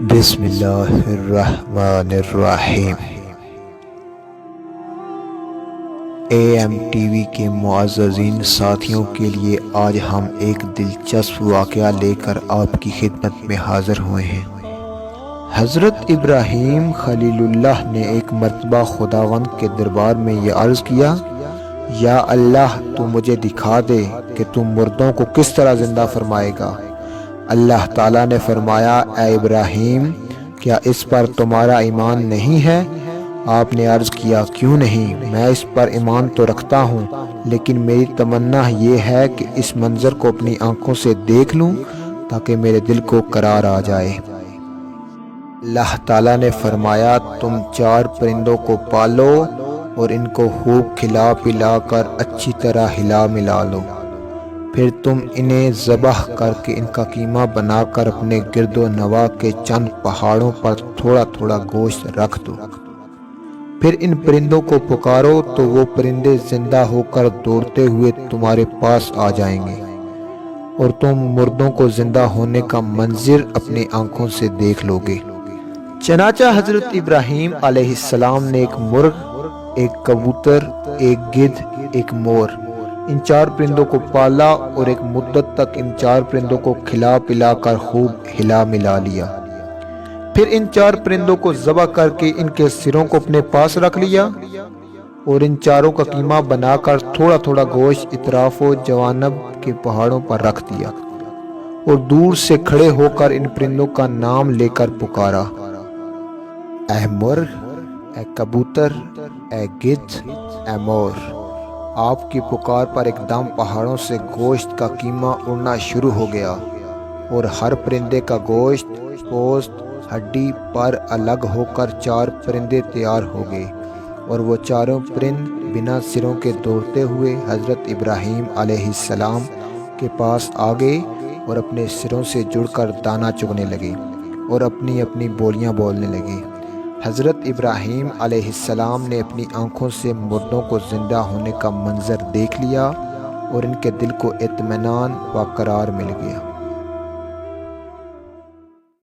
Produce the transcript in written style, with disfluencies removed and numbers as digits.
بسم اللہ الرحمن الرحیم۔ اے ایم ٹی وی کے معززین ساتھیوں کے لیے آج ہم ایک دلچسپ واقعہ لے کر آپ کی خدمت میں حاضر ہوئے ہیں۔ حضرت ابراہیم خلیل اللہ نے ایک مرتبہ خداوند کے دربار میں یہ عرض کیا، یا اللہ تو مجھے دکھا دے کہ تم مردوں کو کس طرح زندہ فرمائے گا۔ اللہ تعالیٰ نے فرمایا، اے ابراہیم کیا اس پر تمہارا ایمان نہیں ہے؟ آپ نے عرض کیا، کیوں نہیں، میں اس پر ایمان تو رکھتا ہوں، لیکن میری تمنا یہ ہے کہ اس منظر کو اپنی آنکھوں سے دیکھ لوں تاکہ میرے دل کو قرار آ جائے۔ اللہ تعالیٰ نے فرمایا، تم 4 پرندوں کو پالو اور ان کو خوب کھلا پلا کر اچھی طرح ہلا ملا لو، پھر تم انہیں ذبح کر کے ان کا قیمہ بنا کر اپنے گرد و نواح کے چند پہاڑوں پر تھوڑا تھوڑا گوشت رکھ دو، پھر ان پرندوں کو پکارو تو وہ پرندے زندہ ہو کر دوڑتے ہوئے تمہارے پاس آ جائیں گے اور تم مردوں کو زندہ ہونے کا منظر اپنی آنکھوں سے دیکھ لو گے۔ چنانچہ حضرت ابراہیم علیہ السلام نے ایک مرغ، ایک کبوتر، ایک گدھ، ایک مور، ان 4 پرندوں کو پالا اور ایک مدت تک ان 4 پرندوں کو کھلا پلا کر خوب ہلا ملا لیا، پھر ان 4 پرندوں کو ذبح کر کے ان کے سروں کو اپنے پاس رکھ لیا اور ان چاروں کا قیمہ بنا کر تھوڑا تھوڑا گوشت اطراف و جوانب کے پہاڑوں پر رکھ دیا اور دور سے کھڑے ہو کر ان پرندوں کا نام لے کر پکارا، اے مرغ، اے کبوتر، اے گدھ، اے مور۔ آپ کی پکار پر ایک دم پہاڑوں سے گوشت کا قیمہ اڑنا شروع ہو گیا اور ہر پرندے کا گوشت، پوست، ہڈی پر الگ ہو کر 4 پرندے تیار ہو گئے اور وہ چاروں پرند بنا سروں کے دوڑتے ہوئے حضرت ابراہیم علیہ السلام کے پاس آ گئے اور اپنے سروں سے جڑ کر دانہ چگنے لگے اور اپنی اپنی بولیاں بولنے لگے۔ حضرت ابراہیم علیہ السلام نے اپنی آنکھوں سے مردوں کو زندہ ہونے کا منظر دیکھ لیا اور ان کے دل کو اطمینان و قرار مل گیا۔